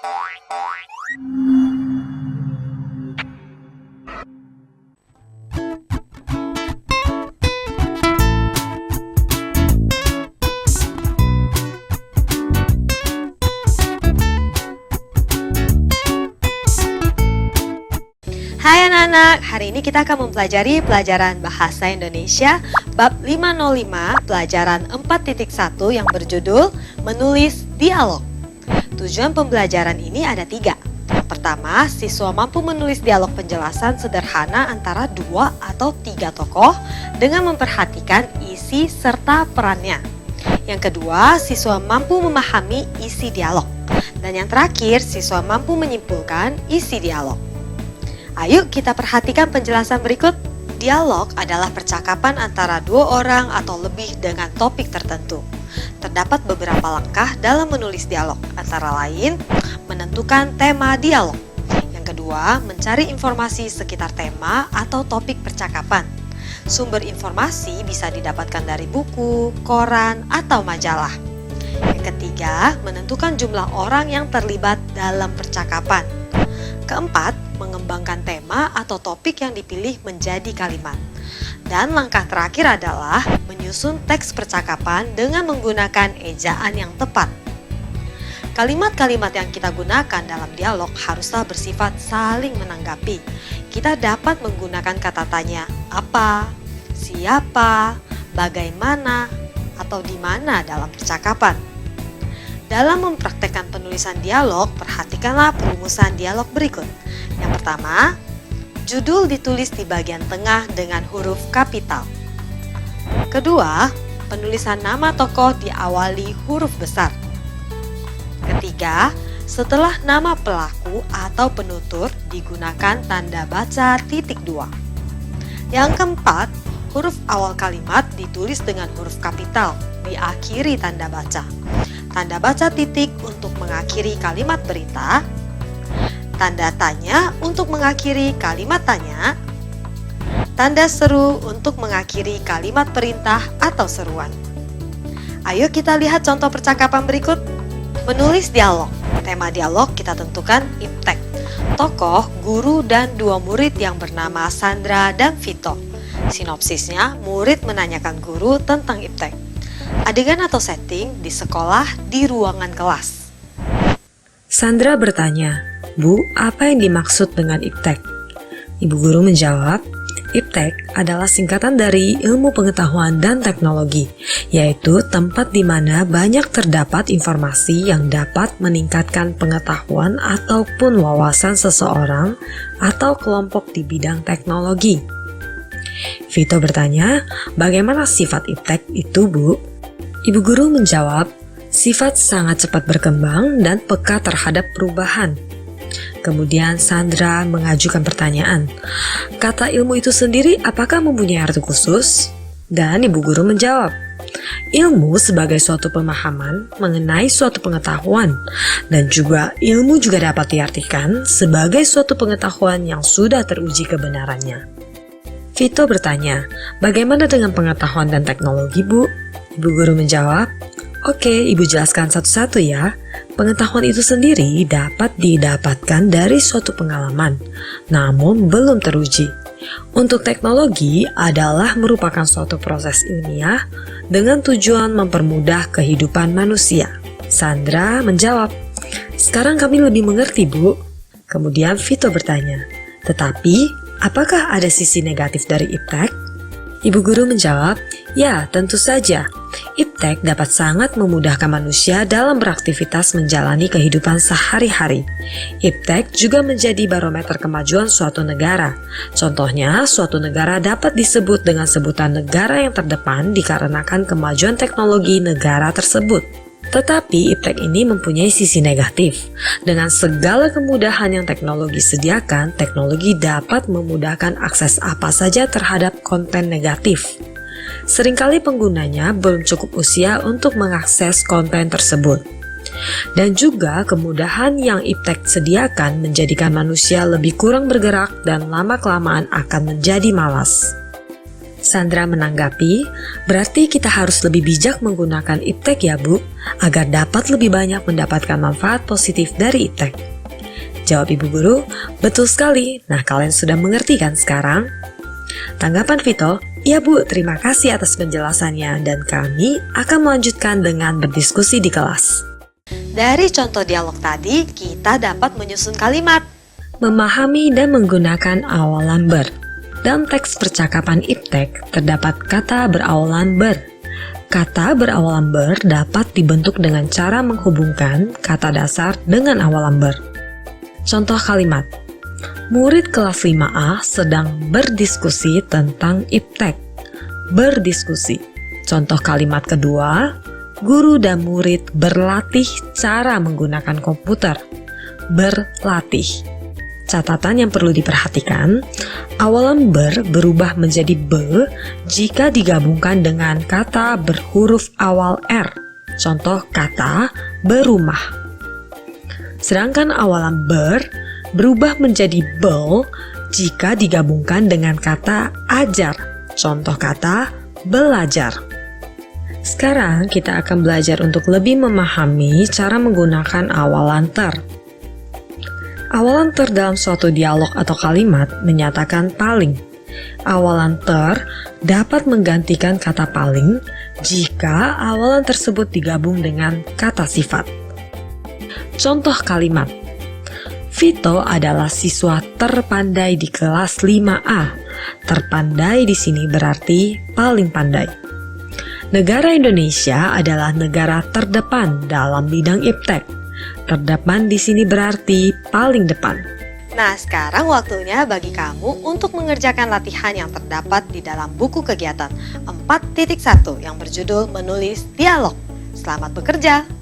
Hai anak-anak, hari ini kita akan mempelajari pelajaran Bahasa Indonesia bab 505 pelajaran 4.1 yang berjudul Menulis Dialog. Tujuan pembelajaran ini ada 3. Yang pertama, siswa mampu menulis dialog penjelasan sederhana antara 2 atau 3 tokoh dengan memperhatikan isi serta perannya. Yang kedua, siswa mampu memahami isi dialog. Dan yang terakhir, siswa mampu menyimpulkan isi dialog. Ayo kita perhatikan penjelasan berikut. Dialog adalah percakapan antara 2 orang atau lebih dengan topik tertentu. Terdapat beberapa langkah dalam menulis dialog, antara lain menentukan tema dialog. Yang kedua, mencari informasi sekitar tema atau topik percakapan. Sumber informasi bisa didapatkan dari buku, koran, atau majalah. Yang ketiga, menentukan jumlah orang yang terlibat dalam percakapan. Keempat, mengembangkan tema atau topik yang dipilih menjadi kalimat. Dan langkah terakhir adalah menyusun teks percakapan dengan menggunakan ejaan yang tepat. Kalimat-kalimat yang kita gunakan dalam dialog haruslah bersifat saling menanggapi. Kita dapat menggunakan kata tanya apa, siapa, bagaimana, atau di mana dalam percakapan. Dalam mempraktekkan penulisan dialog, perhatikanlah perumusan dialog berikut. Yang pertama, judul ditulis di bagian tengah dengan huruf kapital. Kedua, penulisan nama tokoh diawali huruf besar. Ketiga, setelah nama pelaku atau penutur digunakan tanda baca titik 2. Yang keempat, huruf awal kalimat ditulis dengan huruf kapital, diakhiri tanda baca. Tanda baca titik untuk mengakhiri kalimat berita, tanda tanya untuk mengakhiri kalimat tanya, tanda seru untuk mengakhiri kalimat perintah atau seruan. Ayo kita lihat contoh percakapan berikut. Menulis dialog. Tema dialog kita tentukan iptek. Tokoh, guru, dan 2 murid yang bernama Sandra dan Vito. Sinopsisnya, murid menanyakan guru tentang iptek. Adegan atau setting di sekolah di ruangan kelas. Sandra bertanya, "Bu, apa yang dimaksud dengan iptek?" Ibu guru menjawab, "Iptek adalah singkatan dari ilmu pengetahuan dan teknologi, yaitu tempat di mana banyak terdapat informasi yang dapat meningkatkan pengetahuan ataupun wawasan seseorang atau kelompok di bidang teknologi." Vito bertanya, "Bagaimana sifat iptek itu, Bu?" Ibu guru menjawab, "Sifat sangat cepat berkembang dan peka terhadap perubahan." Kemudian Sandra mengajukan pertanyaan, "Kata ilmu itu sendiri apakah mempunyai arti khusus?" Dan ibu guru menjawab, "Ilmu sebagai suatu pemahaman mengenai suatu pengetahuan, dan juga ilmu juga dapat diartikan sebagai suatu pengetahuan yang sudah teruji kebenarannya." Vito bertanya, "Bagaimana dengan pengetahuan dan teknologi, Bu?" Ibu guru menjawab, "Oke, Ibu jelaskan satu-satu ya. Pengetahuan itu sendiri dapat didapatkan dari suatu pengalaman, namun belum teruji. Untuk teknologi adalah merupakan suatu proses ilmiah dengan tujuan mempermudah kehidupan manusia." Sandra menjawab, "Sekarang kami lebih mengerti, Bu." Kemudian Vito bertanya, "Tetapi, apakah ada sisi negatif dari iptek?" Ibu guru menjawab, "Ya, tentu saja. Iptek dapat sangat memudahkan manusia dalam beraktivitas menjalani kehidupan sehari-hari. Iptek juga menjadi barometer kemajuan suatu negara. Contohnya, suatu negara dapat disebut dengan sebutan negara yang terdepan dikarenakan kemajuan teknologi negara tersebut. Tetapi iptek ini mempunyai sisi negatif. Dengan segala kemudahan yang teknologi sediakan, teknologi dapat memudahkan akses apa saja terhadap konten negatif. Seringkali penggunanya belum cukup usia untuk mengakses konten tersebut. Dan juga kemudahan yang iptek sediakan menjadikan manusia lebih kurang bergerak dan lama-kelamaan akan menjadi malas." Sandra menanggapi, berarti kita harus lebih bijak menggunakan iptek ya Bu, agar dapat lebih banyak mendapatkan manfaat positif dari iptek. Jawab Ibu Guru, betul sekali. Nah, kalian sudah mengerti kan sekarang? Tanggapan Vito, ya Bu, terima kasih atas penjelasannya dan kami akan melanjutkan dengan berdiskusi di kelas. Dari contoh dialog tadi, kita dapat menyusun kalimat. Memahami dan menggunakan awalan ber. Dalam teks percakapan iptek, terdapat kata berawalan ber. Kata berawalan ber dapat dibentuk dengan cara menghubungkan kata dasar dengan awalan ber. Contoh kalimat, murid kelas 5A sedang berdiskusi tentang iptek. Berdiskusi. Contoh kalimat kedua, guru dan murid berlatih cara menggunakan komputer. Berlatih. Catatan yang perlu diperhatikan, awalan ber berubah menjadi be jika digabungkan dengan kata berhuruf awal R. Contoh kata berumah. Sedangkan awalan ber berubah menjadi bel jika digabungkan dengan kata ajar. Contoh kata belajar. Sekarang kita akan belajar untuk lebih memahami cara menggunakan awalan ter. Awalan ter dalam suatu dialog atau kalimat menyatakan paling. Awalan ter dapat menggantikan kata paling jika awalan tersebut digabung dengan kata sifat. Contoh kalimat, Vito adalah siswa terpandai di kelas 5A. Terpandai di sini berarti paling pandai. Negara Indonesia adalah negara terdepan dalam bidang iptek. Terdepan di sini berarti paling depan. Nah, sekarang waktunya bagi kamu untuk mengerjakan latihan yang terdapat di dalam buku kegiatan 4.1 yang berjudul menulis dialog. Selamat bekerja!